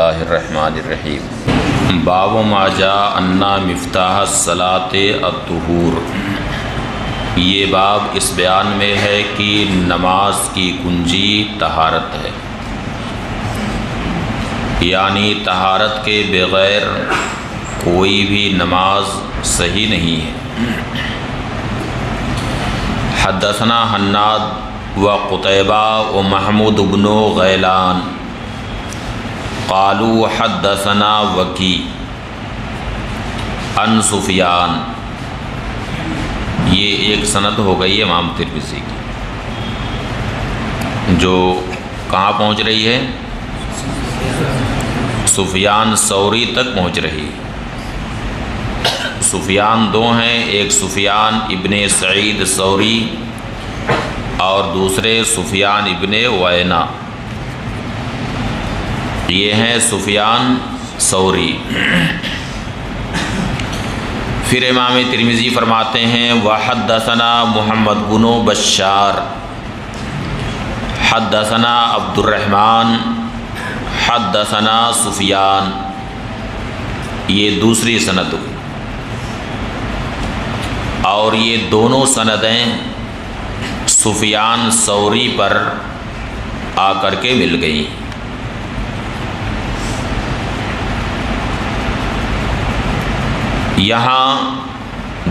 اللہ الرحمن الرحیم۔ باب ما جاء ان مفتاح الصلاۃ الطہور۔ یہ باب اس بیان میں ہے کہ نماز کی کنجی طہارت ہے، یعنی طہارت کے بغیر کوئی بھی نماز صحیح نہیں ہے۔ حدثنا حناد و قتیبہ و محمود بن غیلان قالوا حدثنا وکی عن سفیان۔ یہ ایک سند ہو گئی ہے امام ترمذی کی، جو کہاں پہنچ رہی ہے؟ سفیان ثوری تک پہنچ رہی ہے۔ سفیان دو ہیں، ایک سفیان ابن سعید ثوری اور دوسرے سفیان ابن عیینہ، یہ ہیں سفیان ثوری۔ پھر امام ترمذی فرماتے ہیں وحدثنا محمد بن بشار حدثنا عبد الرحمن حدثنا سفیان، یہ دوسری سند، اور یہ دونوں سندیں سفیان ثوری پر آ کر کے مل گئیں۔ یہاں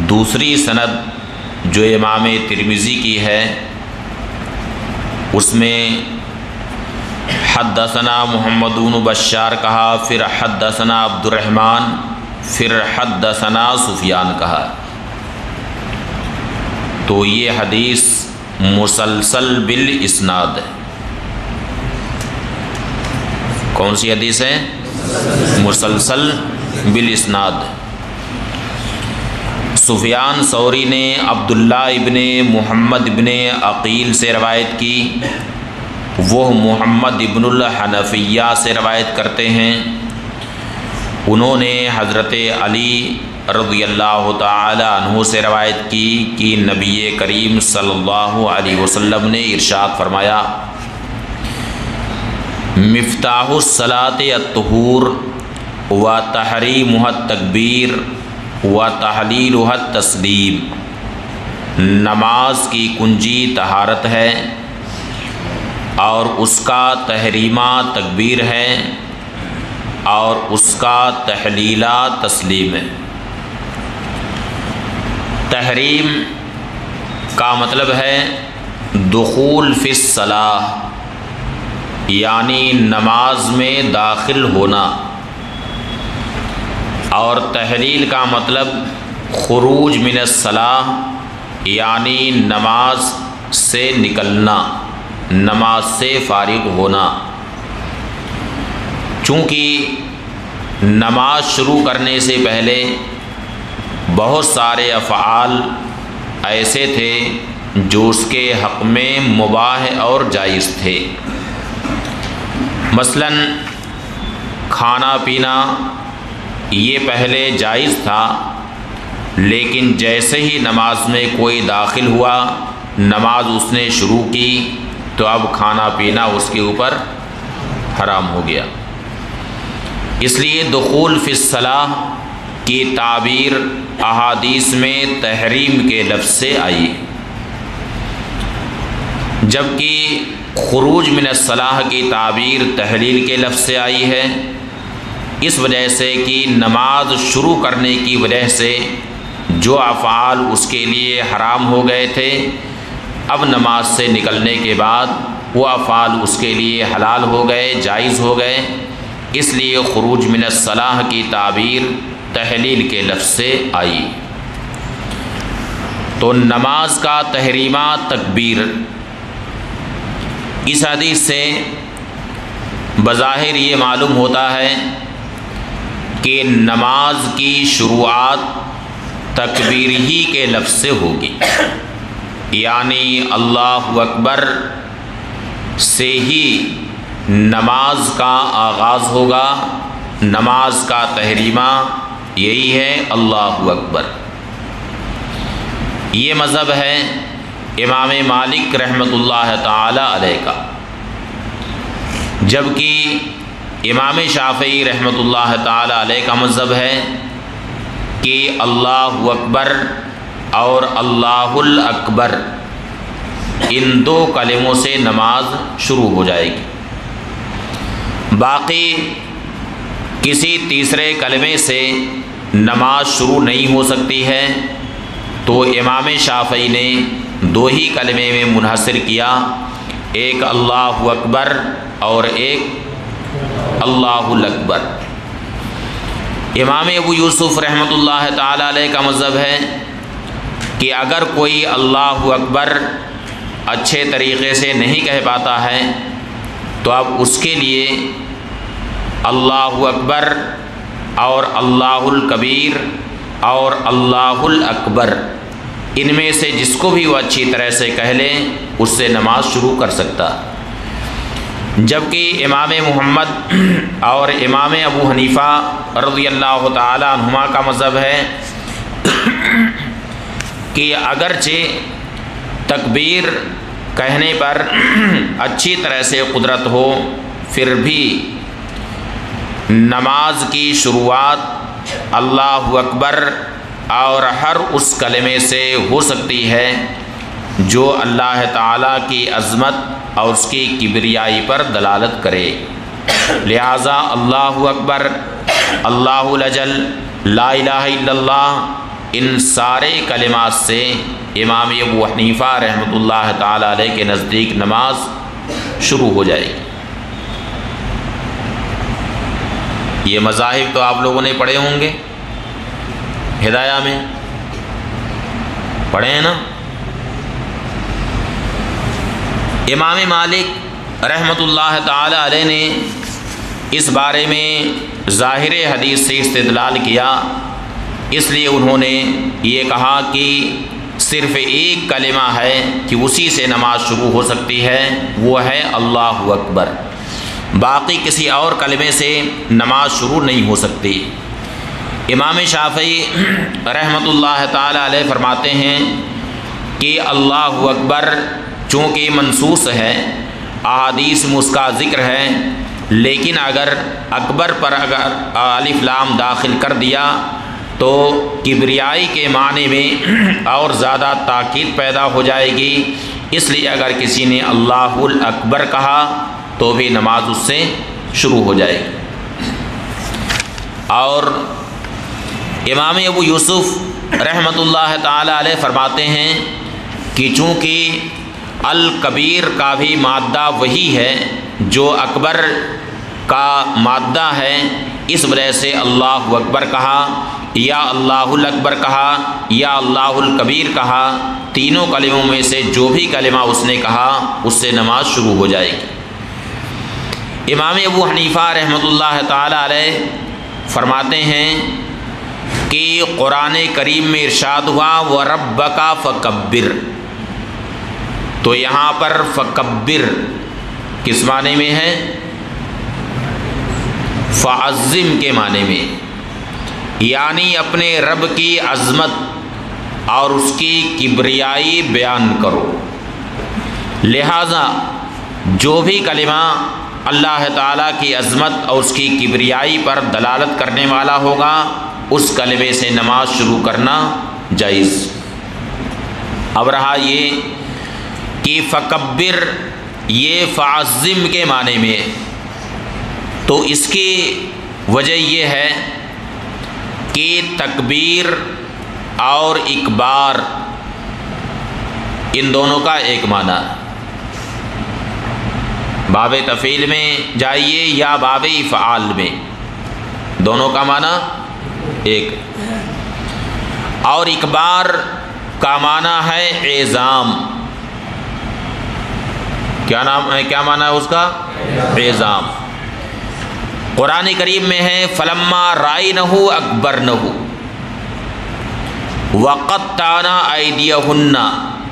دوسری سند جو امام ترمذی کی ہے، اس میں حدثنا محمد بن بشار کہا، پھر حدثنا عبد الرحمن، پھر حدثنا سفیان کہا، تو یہ حدیث مسلسل بالاسناد ہے۔ کون سی حدیث ہے؟ مسلسل بالاسناد۔ سفیان ثوری نے عبداللہ ابن محمد ابن عقیل سے روایت کی، وہ محمد ابن الحنفیہ سے روایت کرتے ہیں، انہوں نے حضرت علی رضی اللہ تعالی عنہ سے روایت کی کہ نبی کریم صلی اللہ علیہ وسلم نے ارشاد فرمایا مفتاح الصلاۃ الطہور و تحریمها التکبیر و تحلیلها التسلیم۔ نماز کی کنجی طہارت ہے اور اس کا تحریمہ تکبیر ہے اور اس کا تحلیلہ تسلیم ہے۔ تحریم کا مطلب ہے دخول فی الصلاۃ، یعنی نماز میں داخل ہونا، اور تحلیل کا مطلب خروج من الصلاۃ، یعنی نماز سے نکلنا، نماز سے فارغ ہونا۔ چونکہ نماز شروع کرنے سے پہلے بہت سارے افعال ایسے تھے جو اس کے حق میں مباح اور جائز تھے، مثلاً کھانا پینا یہ پہلے جائز تھا، لیکن جیسے ہی نماز میں کوئی داخل ہوا، نماز اس نے شروع کی، تو اب کھانا پینا اس کے اوپر حرام ہو گیا۔ اس لیے دخول فی الصلاۃ کی تعبیر احادیث میں تحریم کے لفظ سے آئی، جبکہ خروج من الصلاۃ کی تعبیر تحلیل کے لفظ سے آئی ہے، اس وجہ سے کہ نماز شروع کرنے کی وجہ سے جو افعال اس کے لیے حرام ہو گئے تھے، اب نماز سے نکلنے کے بعد وہ افعال اس کے لیے حلال ہو گئے، جائز ہو گئے، اس لیے خروج من الصلاۃ کی تعبیر تحلیل کے لفظ سے آئی۔ تو نماز کا تحریمہ تکبیر، اس حدیث سے بظاہر یہ معلوم ہوتا ہے کہ نماز کی شروعات تکبیر ہی کے لفظ سے ہوگی، یعنی اللہ اکبر سے ہی نماز کا آغاز ہوگا، نماز کا تحریمہ یہی ہے اللہ اکبر۔ یہ مذہب ہے امام مالک رحمۃ اللہ تعالی علیہ کا، جبکہ امام شافعی رحمۃ اللہ تعالی علیہ کا مذہب ہے کہ اللہ اکبر اور اللہ الاکبر ان دو کلموں سے نماز شروع ہو جائے گی، باقی کسی تیسرے کلمے سے نماز شروع نہیں ہو سکتی ہے، تو امام شافعی نے دو ہی کلمے میں منحصر کیا، ایک اللہ اکبر اور ایک اللہ الاکبر۔ امام ابو یوسف رحمۃ اللہ تعالی علیہ کا مذہب ہے کہ اگر کوئی اللہ اکبر اچھے طریقے سے نہیں کہہ پاتا ہے تو اب اس کے لیے اللہ اکبر اور اللہ الکبیر اور اللہ الاکبر ان میں سے جس کو بھی وہ اچھی طرح سے کہہ لے اس سے نماز شروع کر سکتا۔ جبکہ امام محمد اور امام ابو حنیفہ رضی اللہ تعالی عنہما کا مذہب ہے کہ اگرچہ تکبیر کہنے پر اچھی طرح سے قدرت ہو، پھر بھی نماز کی شروعات اللہ اکبر اور ہر اس کلمے سے ہو سکتی ہے جو اللہ تعالیٰ کی عظمت اور اس کی کبریائی پر دلالت کرے، لہذا اللہ اکبر، اللہ الاجل، لا الہ الا اللہ، ان سارے کلمات سے امام ابو حنیفہ رحمۃ اللہ تعالی علیہ کے نزدیک نماز شروع ہو جائے گی۔ یہ مذاہب تو آپ لوگوں نے پڑھے ہوں گے، ہدایہ میں پڑھے ہیں نا۔ امام مالک رحمۃ اللہ تعالی علیہ نے اس بارے میں ظاہر حدیث سے استدلال کیا، اس لیے انہوں نے یہ کہا کہ صرف ایک کلمہ ہے کہ اسی سے نماز شروع ہو سکتی ہے، وہ ہے اللہ اکبر، باقی کسی اور کلمے سے نماز شروع نہیں ہو سکتی۔ امام شافعی رحمۃ اللہ تعالی علیہ فرماتے ہیں کہ اللہ اکبر چونکہ منصوص ہے، احادیث میں اس کا ذکر ہے، لیکن اگر اکبر پر اگر الف لام داخل کر دیا تو کبریائی کے معنی میں اور زیادہ تاکید پیدا ہو جائے گی، اس لیے اگر کسی نے اللہ الاکبر کہا تو بھی نماز اس سے شروع ہو جائے گی۔ اور امام ابو یوسف رحمۃ اللہ تعالی علیہ فرماتے ہیں کہ چونکہ الکبیر کا بھی مادہ وہی ہے جو اکبر کا مادہ ہے، اس وجہ سے اللہ اکبر کہا یا اللہ الاکبر کہا یا اللہ الکبیر کہا، تینوں کلموں میں سے جو بھی کلمہ اس نے کہا اس سے نماز شروع ہو جائے گی۔ امام ابو حنیفہ رحمۃ اللہ تعالی علیہ فرماتے ہیں کہ قرآن کریم میں ارشاد ہوا وَرَبَّكَ فَكَبِّرْ، تو یہاں پر فکبر کس معنی میں ہے؟ فعظم کے معنی میں، یعنی اپنے رب کی عظمت اور اس کی کبریائی بیان کرو۔ لہذا جو بھی کلمہ اللہ تعالیٰ کی عظمت اور اس کی کبریائی پر دلالت کرنے والا ہوگا اس کلمے سے نماز شروع کرنا جائز۔ اب رہا یہ کہ فکبر یہ فعظم کے معنی میں، تو اس کی وجہ یہ ہے کہ تکبیر اور اکبار ان دونوں کا ایک معنی، باب تفعیل میں جائیے یا باب افعال میں، دونوں کا معنی ایک، اور اکبار کا معنی ہے اعظام۔ کیا نام ہے، کیا معنی ہے اس کا؟ اعظام۔ قرآن کریم میں ہے فلما رأینہ اکبرنہ وقطعنا ایدیہن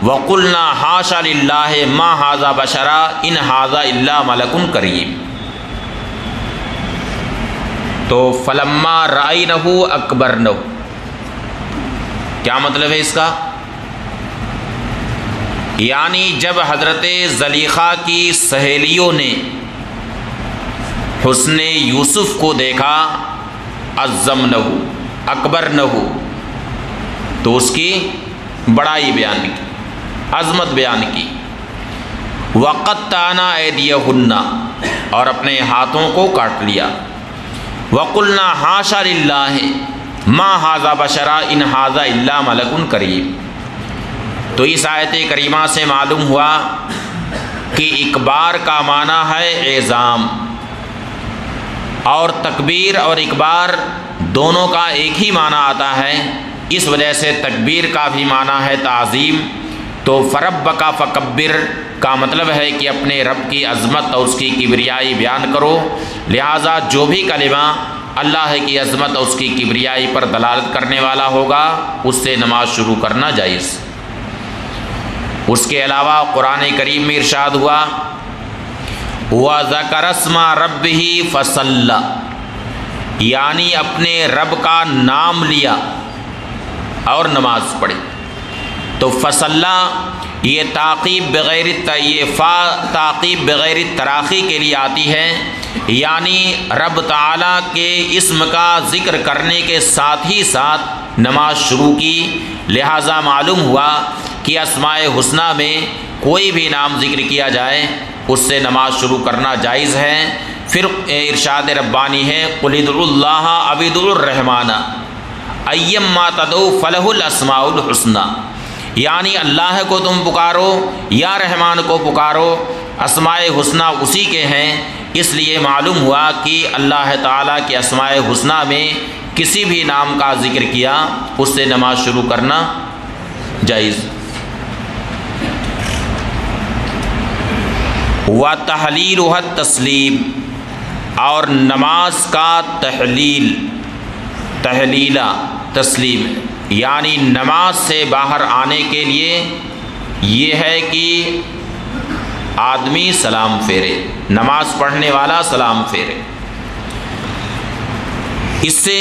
وقلنا حاشا للہ ما ھذا بشرا ان ھذا الا ملک کریم۔ تو فلما رأینہ اکبرنہ کیا مطلب ہے اس کا؟ یعنی جب حضرت زلیخا کی سہیلیوں نے حسن یوسف کو دیکھا، عظمنہ، اکبرنہ، تو اس کی بڑائی بیان کی، عظمت بیان کی۔ وَقَطَّعْنَا أَيْدِيَهُنَّ، اور اپنے ہاتھوں کو کاٹ لیا۔ وَقُلْنَا حَاشَا لِلَّهِ مَا هَذَا بَشَرًا إِنْ هَذَا إِلَّا مَلَكٌ كَرِيمٌ۔ تو اس آیت کریمہ سے معلوم ہوا کہ اکبار کا معنی ہے اعظام، اور تکبیر اور اکبار دونوں کا ایک ہی معنی آتا ہے، اس وجہ سے تکبیر کا بھی معنی ہے تعظیم۔ تو فربک فکبر کا مطلب ہے کہ اپنے رب کی عظمت اور اس کی کبریائی بیان کرو، لہٰذا جو بھی کلمہ اللہ کی عظمت اور اس کی کبریائی پر دلالت کرنے والا ہوگا اس سے نماز شروع کرنا جائز۔ اس کے علاوہ قرآن کریم میں ارشاد ہوا وَذَكَرَ اسْمَ رَبِّهِ فَصَلَّى، یعنی اپنے رب کا نام لیا اور نماز پڑھی۔ تو فصلہ یہ تعقیب بغیر تعقیب بغیر تراخی کے لیے آتی ہے، یعنی رب تعالیٰ کے اسم کا ذکر کرنے کے ساتھ ہی ساتھ نماز شروع کی، لہٰذا معلوم ہوا کہ اسماء حسنہ میں کوئی بھی نام ذکر کیا جائے اس سے نماز شروع کرنا جائز ہے۔ پھر ارشاد ربانی ہے قُلِ ادْعُوا اللَّهَ أَوِ ادْعُوا الرَّحْمَٰنَ أَيَّمَّا تَدْعُوا فَلَهُ الْأَسْمَاءُ الْحُسْنَىٰ، یعنی اللہ کو تم پکارو یا رحمان کو پکارو، اسماء حسنہ اسی کے ہیں، اس لیے معلوم ہوا کہ اللہ تعالیٰ کے اسماء حسنہ میں کسی بھی نام کا ذکر کیا اس سے نماز شروع کرنا جائز۔ وَتَحْلِيلُهَا التَّسْلِيمُ، اور نماز کا تحلیلہ تسلیم، یعنی نماز سے باہر آنے کے لیے یہ ہے کہ آدمی سلام پھیرے، نماز پڑھنے والا سلام پھیرے۔ اس سے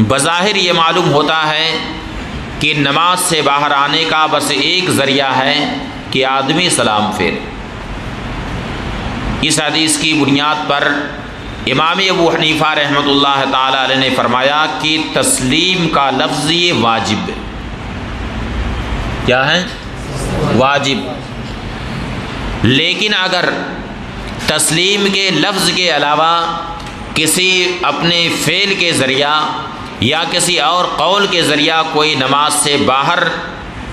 بظاہر یہ معلوم ہوتا ہے کہ نماز سے باہر آنے کا بس ایک ذریعہ ہے کہ آدمی سلام پھیرے۔ اس حدیث کی بنیاد پر امام ابو حنیفہ رحمۃ اللہ تعالی علیہ نے فرمایا کہ تسلیم کا لفظ یہ واجب ہے۔ کیا ہے؟ واجب۔ لیکن اگر تسلیم کے لفظ کے علاوہ کسی اپنے فعل کے ذریعہ یا کسی اور قول کے ذریعہ کوئی نماز سے باہر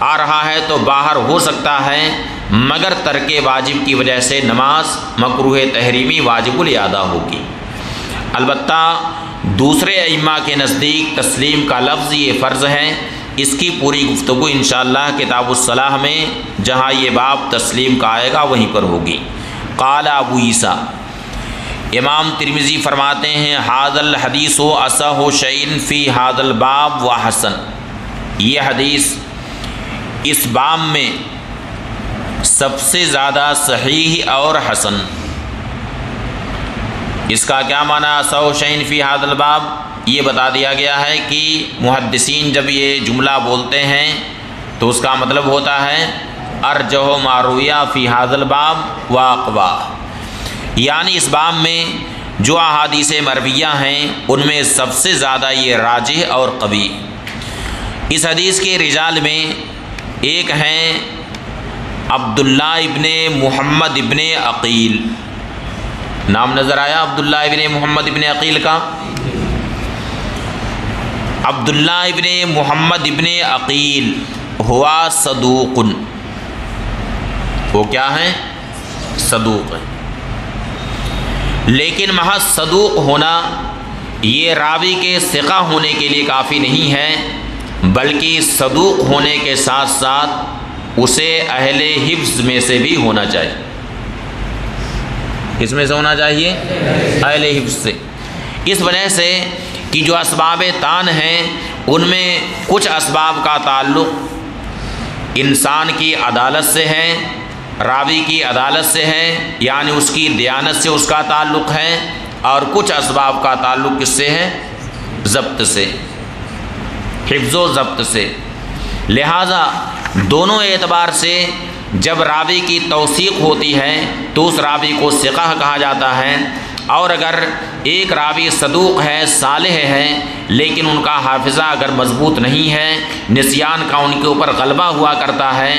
آ رہا ہے تو باہر ہو سکتا ہے، مگر ترک واجب کی وجہ سے نماز مکروہ تحریمی واجب الادا ہوگی۔ البتہ دوسرے ائمہ کے نزدیک تسلیم کا لفظ یہ فرض ہے۔ اس کی پوری گفتگو انشاءاللہ کتاب الصلاح میں جہاں یہ باب تسلیم کا آئے گا وہیں پر ہوگی۔ قال ابو عیسیٰ، امام ترمذی فرماتے ہیں ھذا الحدیث اصح شیء فی ھذا الباب وحسن، یہ حدیث اس باب میں سب سے زیادہ صحیح اور حسن۔ اس کا کیا معنی اصح شیء فی ھذا الباب؟ یہ بتا دیا گیا ہے کہ محدثین جب یہ جملہ بولتے ہیں تو اس کا مطلب ہوتا ہے ارجح ما روی فی ھذا الباب واقوی، یعنی اس باب میں جو احادیث مرویہ ہیں ان میں سب سے زیادہ یہ راجح اور قوی۔ اس حدیث کے رجال میں ایک ہیں عبداللہ ابن محمد ابن عقیل، نام نظر آیا عبداللہ ابن محمد ابن عقیل کا؟ عبداللہ ابن محمد ابن عقیل ہوا صدوق، وہ کیا ہیں؟ صدوق ہیں۔ لیکن محض صدوق ہونا یہ راوی کے ثقہ ہونے کے لیے کافی نہیں ہے، بلکہ صدوق ہونے کے ساتھ ساتھ اسے اہل حفظ میں سے بھی ہونا چاہیے۔ کس میں سے ہونا چاہیے؟ اہل حفظ سے۔ اس وجہ سے کہ جو اسباب تان ہیں ان میں کچھ اسباب کا تعلق انسان کی عدالت سے ہے، راوی کی عدالت سے ہے، یعنی اس کی دیانت سے اس کا تعلق ہے، اور کچھ اسباب کا تعلق کس سے ہے؟ ضبط سے، حفظ و ضبط سے۔ لہٰذا دونوں اعتبار سے جب راوی کی توثیق ہوتی ہے تو اس راوی کو ثقہ کہا جاتا ہے، اور اگر ایک راوی صدوق ہے، صالح ہے، لیکن ان کا حافظہ اگر مضبوط نہیں ہے، نسیان کا ان کے اوپر غلبہ ہوا کرتا ہے،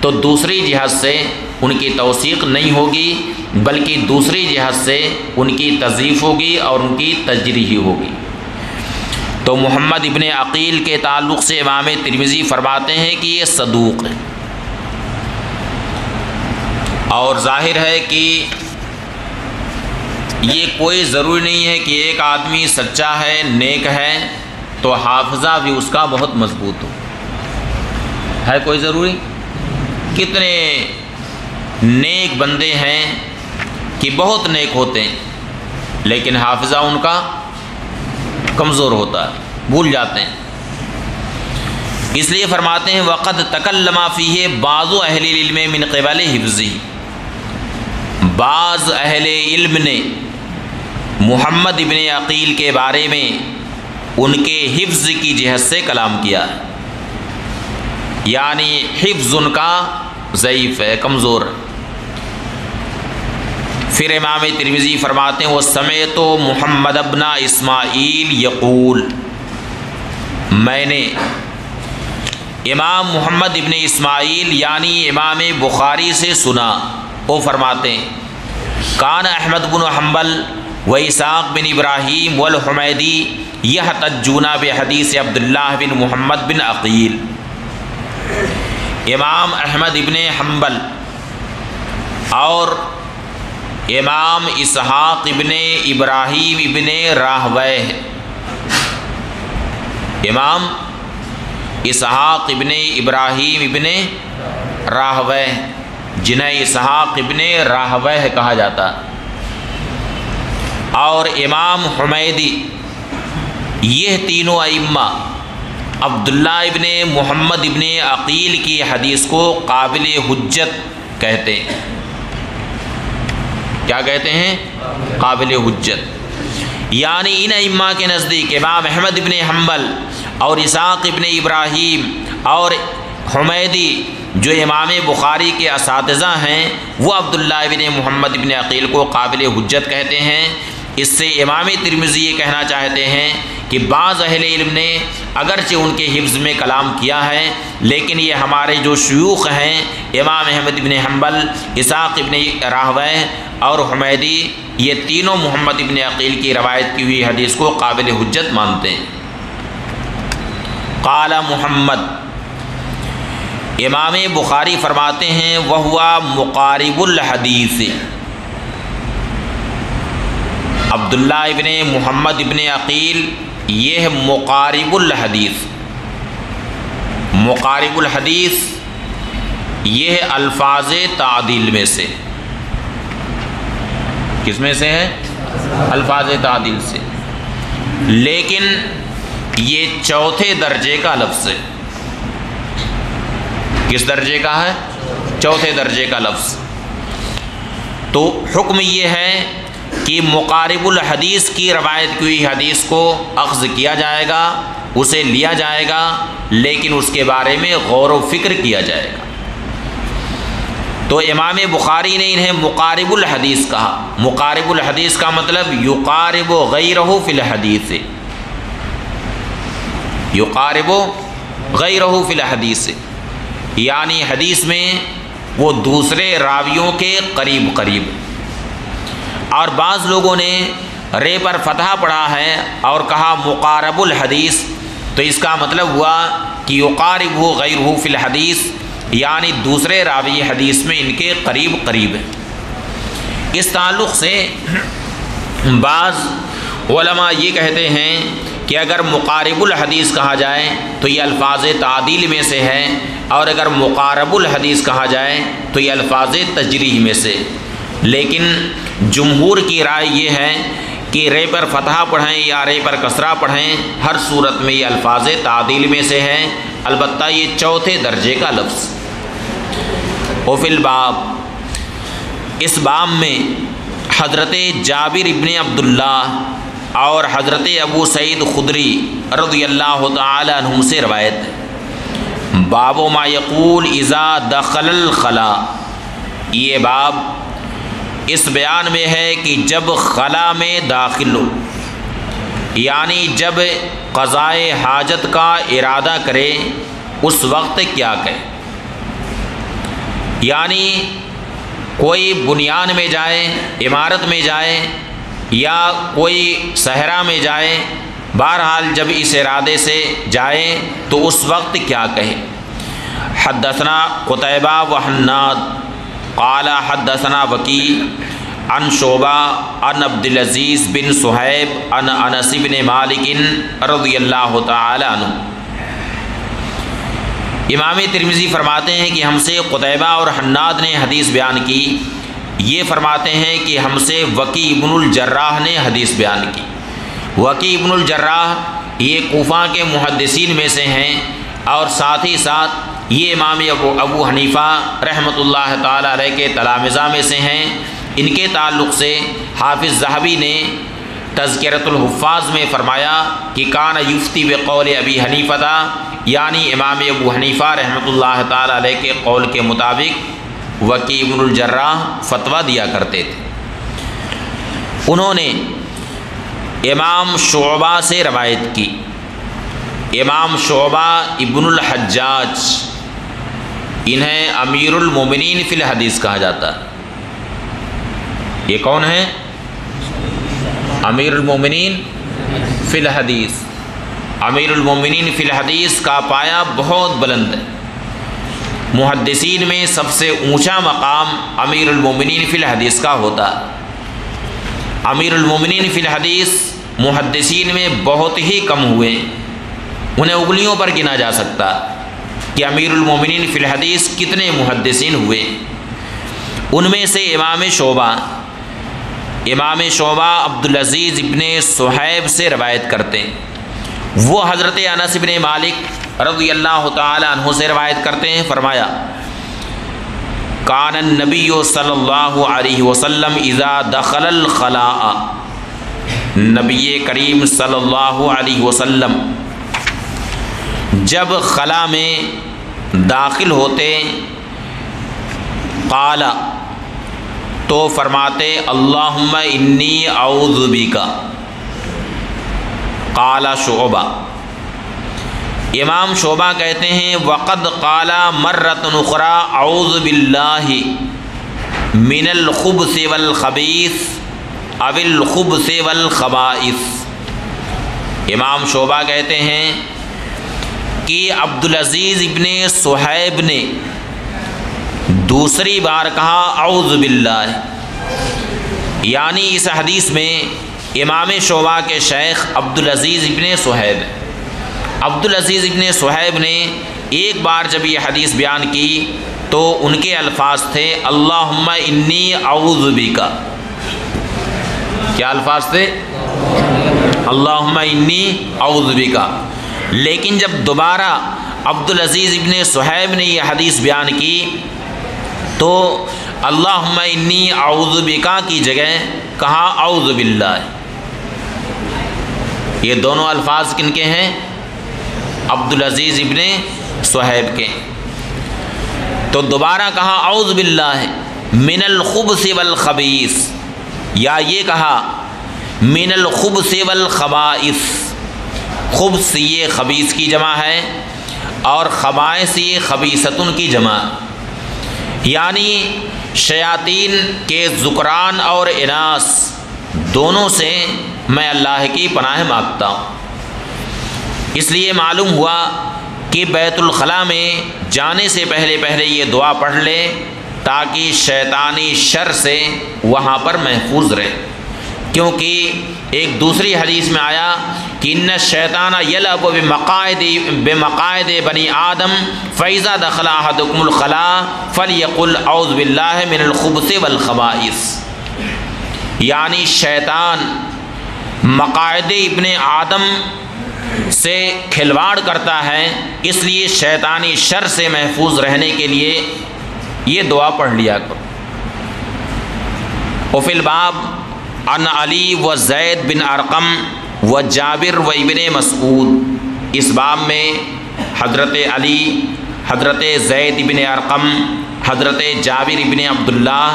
تو دوسری جہت سے ان کی توثیق نہیں ہوگی، بلکہ دوسری جہت سے ان کی تضعیف ہوگی اور ان کی تجریح ہوگی۔ تو محمد ابن عقیل کے تعلق سے امام ترمذی فرماتے ہیں کہ یہ صدوق ہے، اور ظاہر ہے کہ یہ کوئی ضروری نہیں ہے کہ ایک آدمی سچا ہے، نیک ہے، تو حافظہ بھی اس کا بہت مضبوط ہو، ہے کوئی ضروری؟ کتنے نیک بندے ہیں کہ بہت نیک ہوتے ہیں لیکن حافظہ ان کا کمزور ہوتا ہے، بھول جاتے ہیں۔ اس لیے فرماتے ہیں وقد تکلم فیہ بعض اہل العلم من قبل حفظہ، بعض اہل علم نے محمد ابن عقیل کے بارے میں ان کے حفظ کی جہت سے کلام کیا ہے، یعنی حفظ ان کا ضعیف ہے، کمزور ہے۔ پھر امام ترمذی فرماتے ہیں وَسَمِعْتُ محمد ابن اسماعیل یقول، میں نے امام محمد ابن اسماعیل یعنی امام بخاری سے سنا، وہ فرماتے ہیں کان احمد بن حنبل و اسحاق بن ابراہیم والحمیدی یحتجون بحدیث عبداللہ بن محمد بن عقیل، امام احمد ابن حنبل اور امام اسحاق ابن ابراہیم ابن راہویہ، امام اسحاق ابن ابراہیم ابن راہویہ جنہیں اسحاق ابن راہویہ کہا جاتا، اور امام حمیدی، یہ تینوں ائمہ عبداللہ ابن محمد ابن عقیل کی حدیث کو قابل حجت کہتے ہیں۔ کیا کہتے ہیں؟ قابل حجت، یعنی ان ائمہ کے نزدیک امام احمد ابن حنبل اور اسحاق ابن ابراہیم اور حمیدی جو امام بخاری کے اساتذہ ہیں، وہ عبداللہ ابن محمد ابن عقیل کو قابل حجت کہتے ہیں۔ اس سے امام ترمذی یہ کہنا چاہتے ہیں کہ بعض اہل علم نے اگرچہ ان کے حفظ میں کلام کیا ہے، لیکن یہ ہمارے جو شیوخ ہیں امام احمد ابن حنبل، اسحاق ابن راہویہ اور حمیدی، یہ تینوں محمد ابن عقیل کی روایت کی ہوئی حدیث کو قابل حجت مانتے ہیں۔ قال محمد، امام بخاری فرماتے ہیں وَهُوَ مقارب الحدیث، عبداللہ ابن محمد ابن عقیل یہ مقارب الحدیث، مقارب الحدیث یہ الفاظ تعدیل میں سے، کس میں سے ہے؟ الفاظ تعدیل سے، لیکن یہ چوتھے درجے کا لفظ ہے۔ کس درجے کا ہے؟ چوتھے درجے کا لفظ۔ تو حکم یہ ہے کہ مقارب الحدیث کی روایت کی ہوئی حدیث کو اخذ کیا جائے گا، اسے لیا جائے گا، لیکن اس کے بارے میں غور و فکر کیا جائے گا۔ تو امام بخاری نے انہیں مقارب الحدیث کہا۔ مقارب الحدیث کا مطلب یقارب غیرہ فی الحدیث، یقارب غیرہ فی الحدیث، یعنی حدیث میں وہ دوسرے راویوں کے قریب قریب۔ اور بعض لوگوں نے رے پر فتح پڑھا ہے اور کہا مقارب الحدیث، تو اس کا مطلب ہوا کہ یقارب غیرہ فی الحدیث، یعنی دوسرے راوی حدیث میں ان کے قریب قریب ہے۔ اس تعلق سے بعض علماء یہ کہتے ہیں کہ اگر مقارب الحدیث کہا جائے تو یہ الفاظ تعدیل میں سے ہے، اور اگر مقارب الحدیث کہا جائے تو یہ الفاظ تجریح میں سے۔ لیکن جمہور کی رائے یہ ہے کہ رے پر فتحہ پڑھیں یا رے پر کسرہ پڑھیں، ہر صورت میں یہ الفاظ تعدیل میں سے ہے، البتہ یہ چوتھے درجے کا لفظ۔ وفی الباب، اس باب میں حضرت جابر ابن عبداللہ اور حضرت ابو سعید خدری رضی اللہ تعالی عنہم سے روایت ہے۔ باب ما یقول اذا دخل الخلاء، یہ باب اس بیان میں ہے کہ جب خلا میں داخل ہو، یعنی جب قضائے حاجت کا ارادہ کرے اس وقت کیا کہے۔ یعنی کوئی بنیان میں جائے، عمارت میں جائے یا کوئی صحرا میں جائے، بہرحال جب اس ارادے سے جائے تو اس وقت کیا کہے۔ حدثنا قتیبہ و حناد قال حدثنا وکیع عن شعبہ عن عبد العزیز بن صہیب عن انس بن مالک رضی اللہ تعالی عنہ۔ امام ترمذی فرماتے ہیں کہ ہم سے قتیبہ اور حناد نے حدیث بیان کی، یہ فرماتے ہیں کہ ہم سے وکیع بن الجراح نے حدیث بیان کی۔ وکیع بن الجراح یہ کوفہ کے محدثین میں سے ہیں، اور ساتھ ہی ساتھ یہ امام ابو حنیفہ رحمۃ اللہ تعالی علیہ کے تلامذہ میں سے ہیں۔ ان کے تعلق سے حافظ ذہبی نے تذکرۃ الحفاظ میں فرمایا کہ کان یفتی بقول ابی حنیفہ، یعنی امام ابو حنیفہ رحمۃ اللہ تعالی علیہ کے قول کے مطابق وکیع بن الجراح فتویٰ دیا کرتے تھے۔ انہوں نے امام شعبہ سے روایت کی۔ امام شعبہ ابن الحجاج، انہیں امیر المومنین فی الحدیث کہا جاتا ہے۔ یہ کون ہیں؟ امیر المومنین فی الحدیث۔ امیر المومنین فی الحدیث کا پایہ بہت بلند ہے۔ محدثین میں سب سے اونچا مقام امیر المومنین فی الحدیث کا ہوتا ہے۔ امیر المومنین فی الحدیث محدثین میں بہت ہی کم ہوئے، انہیں انگلیوں پر گنا جا سکتا کہ امیر المومنین فی الحدیث کتنے محدثین ہوئے۔ ان میں سے امام شعبہ عبدالعزیز ابن صہیب سے روایت کرتے ہیں۔ وہ حضرت انس بن مالک رضی اللہ تعالی عنہ سے روایت کرتے ہیں، فرمایا کان النبی صلی اللہ علیہ وسلم اذا دخل الخلاء، نبی کریم صلی اللہ علیہ وسلم جب خلا میں داخل ہوتے، قال تو فرماتے اللہم انی اعوذ بک۔ قال شعبہ، امام شعبہ کہتے ہیں وقد قال مرۃ اخری اعوذ باللہ من الخبث والخبیث او الخبث والخبائث۔ امام شعبہ کہتے ہیں کہ عبدالعزیز ابن صہیب نے دوسری بار کہا اعوذ باللہ، یعنی اس حدیث میں امام شعبہ کے شیخ عبدالعزیز ابن صہیب، عبدالعزیز ابن صہیب نے ایک بار جب یہ حدیث بیان کی تو ان کے الفاظ تھے اللہم انی اعوذ بک۔ کیا الفاظ تھے؟ اللہم انی اعوذ بک۔ لیکن جب دوبارہ عبدالعزیز ابن صہیب نے یہ حدیث بیان کی تو اللہم انی اعوذ بک کی جگہ کہا اعوذ باللہ۔ یہ دونوں الفاظ کن کے ہیں؟ عبدالعزیز ابن صہیب کے۔ تو دوبارہ کہا اعوذ باللہ من الخبث والخبیث، یا یہ کہا من الخبث والخبائث۔ خبث یہ خبیث کی جمع ہے اور خبائث یہ خبیثتن کی جمع، یعنی شیاطین کے ذکران اور اناث دونوں سے میں اللہ کی پناہ مانگتا ہوں۔ اس لیے معلوم ہوا کہ بیت الخلاء میں جانے سے پہلے یہ دعا پڑھ لے تاکہ شیطانی شر سے وہاں پر محفوظ رہے، کیونکہ ایک دوسری حدیث میں آیا کہ ان الشیطان یلعب بمقاعد بنی آدم فاذا دخل احدکم الخلاء فلیقل اعوذ باللہ من الخبث والخبائث، یعنی شیطان مقاعد ابن آدم سے کھلواڑ کرتا ہے، اس لیے شیطانی شر سے محفوظ رہنے کے لیے یہ دعا پڑھ لیا کرو۔ وفی الباب عن علی و زید بن ارقم و جابر و ابن مسعود، اس باب میں حضرت علی، حضرت زید بن ارقم، حضرت جابر بن عبداللہ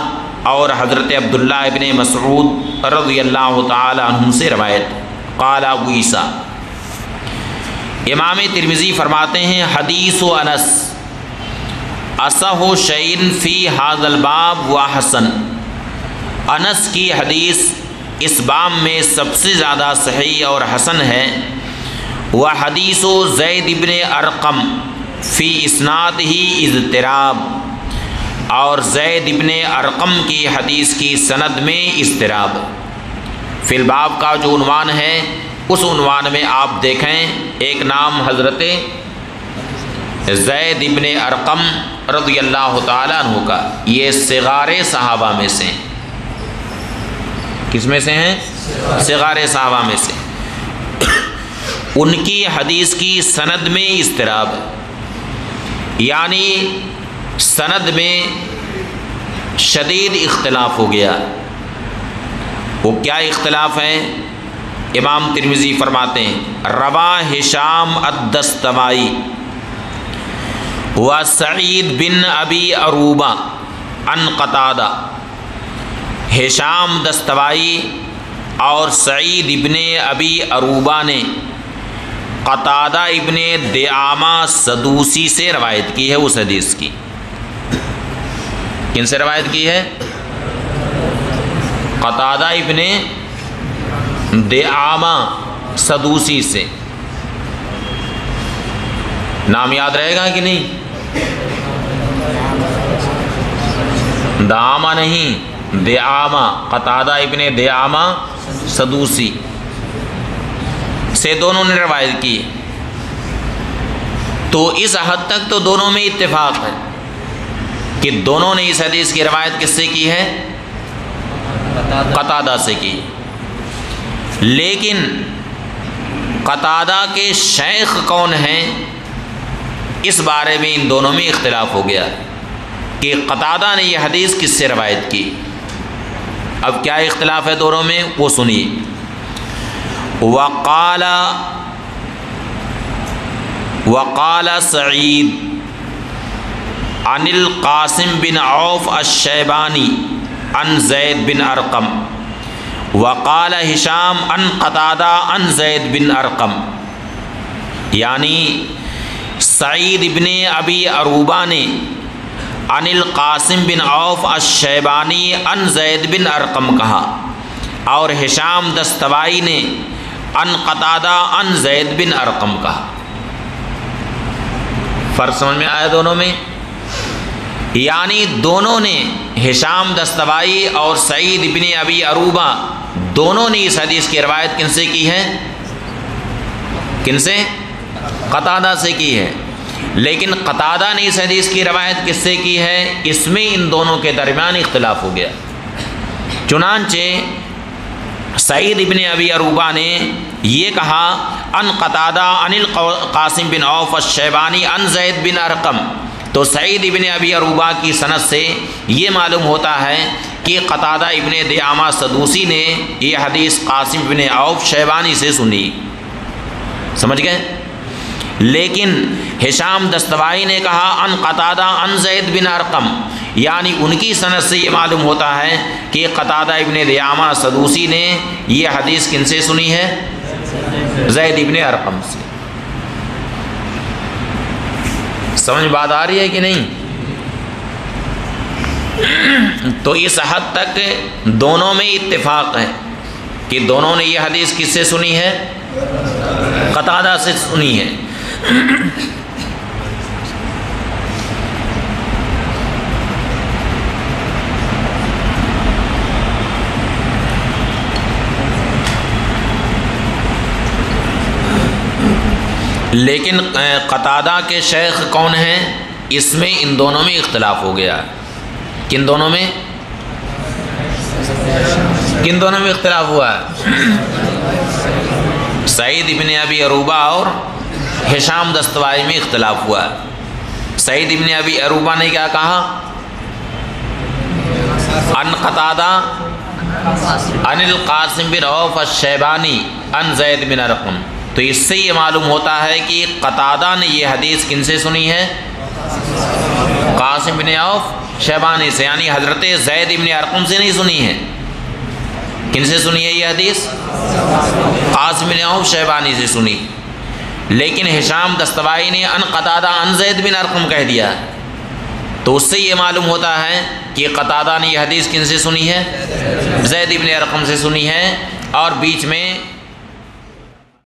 اور حضرت عبداللہ ابن مسعود رضی اللہ تعالی عنہ سے روایت۔ قال ابو عیسیٰ، امام ترمذی فرماتے ہیں حدیث انس اصح شیء فی ھذا الباب وحسن، انس کی حدیث اس باب میں سب سے زیادہ صحیح اور حسن ہے۔ وحدیث زید بن ارقم فی اسنادہ اضطراب، اور زید ابن ارقم کی حدیث کی سند میں اضطراب۔ فی الباب کا جو عنوان ہے اس عنوان میں آپ دیکھیں، ایک نام حضرت زید ابن ارقم رضی اللہ تعالیٰ عنہ کا، یہ صغار صحابہ میں سے، کس میں سے ہیں؟ صغار صحابہ میں سے۔ ان کی حدیث کی سند میں اضطراب، یعنی سند میں شدید اختلاف ہو گیا۔ وہ کیا اختلاف ہے؟ امام ترمذی فرماتے ہیں روا ہشام الدستوائی و سعید بن ابی عروبہ عن قتادہ، ہشام دستوائی اور سعید ابن ابی عروبہ نے قتادہ ابن دعامہ سدوسی سے روایت کی ہے اس حدیث کی۔ کن سے روایت کی ہے؟ قتادہ ابن دعامہ سدوسی سے۔ نام یاد رہے گا کہ نہیں؟ دعامہ نہیں، دعامہ، قتادہ ابن دعامہ سدوسی سے دونوں نے روایت کی۔ تو اس حد تک تو دونوں میں اتفاق ہے کہ دونوں نے اس حدیث کی روایت کس سے کی ہے؟ قتادہ سے کی۔ لیکن قتادہ کے شیخ کون ہیں اس بارے میں ان دونوں میں اختلاف ہو گیا کہ قتادہ نے یہ حدیث کس سے روایت کی۔ اب کیا اختلاف ہے دونوں میں وہ سنیے۔ وقال سعید عن القاسم بن عوف الشیبانی عن زید بن ارقم، وقال ہشام عن قتادہ عن زید بن ارقم، یعنی سعید ابن ابی عروبہ نے عن القاسم بن عوف الشیبانی عن زید بن ارقم کہا، اور ہشام دستوائی نے عن قتادہ عن زید بن ارقم کہا۔ فرق سمجھ میں آیا دونوں میں؟ یعنی دونوں نے، ہشام دستوائی اور سعید ابن ابی عروبہ دونوں نے اس حدیث کی روایت کن سے کی ہے؟ کن سے؟ قتادہ سے کی ہے۔ لیکن قتادہ نے اس حدیث کی روایت کس سے کی ہے؟ اس میں ان دونوں کے درمیان اختلاف ہو گیا۔ چنانچہ سعید ابن ابی عروبہ نے یہ کہا ان قتادہ عن القاسم بن عوف الشیبانی عن زید بن ارقم، تو سعید ابن ابی عروبہ کی سند سے یہ معلوم ہوتا ہے کہ قتادہ ابن دعامہ سدوسی نے یہ حدیث قاسم بن عوف شیبانی سے سنی۔ سمجھ گئے؟ لیکن ہشام دستوائی نے کہا ان قتادہ ان زید بن ارقم، یعنی ان کی سند سے یہ معلوم ہوتا ہے کہ قتادہ ابن دعامہ سدوسی نے یہ حدیث کن سے سنی ہے؟ زید ابن ارقم سے۔ سمجھ بات آ رہی ہے کہ نہیں؟ تو اس حد تک دونوں میں اتفاق ہے کہ دونوں نے یہ حدیث کس سے سنی ہے؟ قتادہ سے سنی ہے۔ لیکن قتادہ کے شیخ کون ہیں اس میں ان دونوں میں اختلاف ہو گیا۔ کن دونوں میں؟ کن دونوں میں اختلاف ہوا ہے؟ سعید ابن ابی عروبہ اور ہشام دستوائی میں اختلاف ہوا ہے۔ سعید ابن ابی عروبہ نے کیا کہا؟ ان قتادہ ان القاسم بن عوف الشیبانی ان زید بن ارقم، تو اس سے یہ معلوم ہوتا ہے کہ قتادہ نے یہ حدیث کن سے سنی ہے؟ قاسم بن عوف شیبانی سے، یعنی حضرت زید ابن ارقم سے نہیں سنی ہے۔ کن سے سنی ہے یہ حدیث؟ قاسم بن عوف شیبانی سے سنی، لیکن ہشام دستوائی نے ان قتادہ ان زید بن ارقم کہہ دیا، تو اس سے یہ معلوم ہوتا ہے کہ قتادہ نے یہ حدیث کن سے سنی ہے؟ زید ابن ارقم سے سنی ہے، اور بیچ میں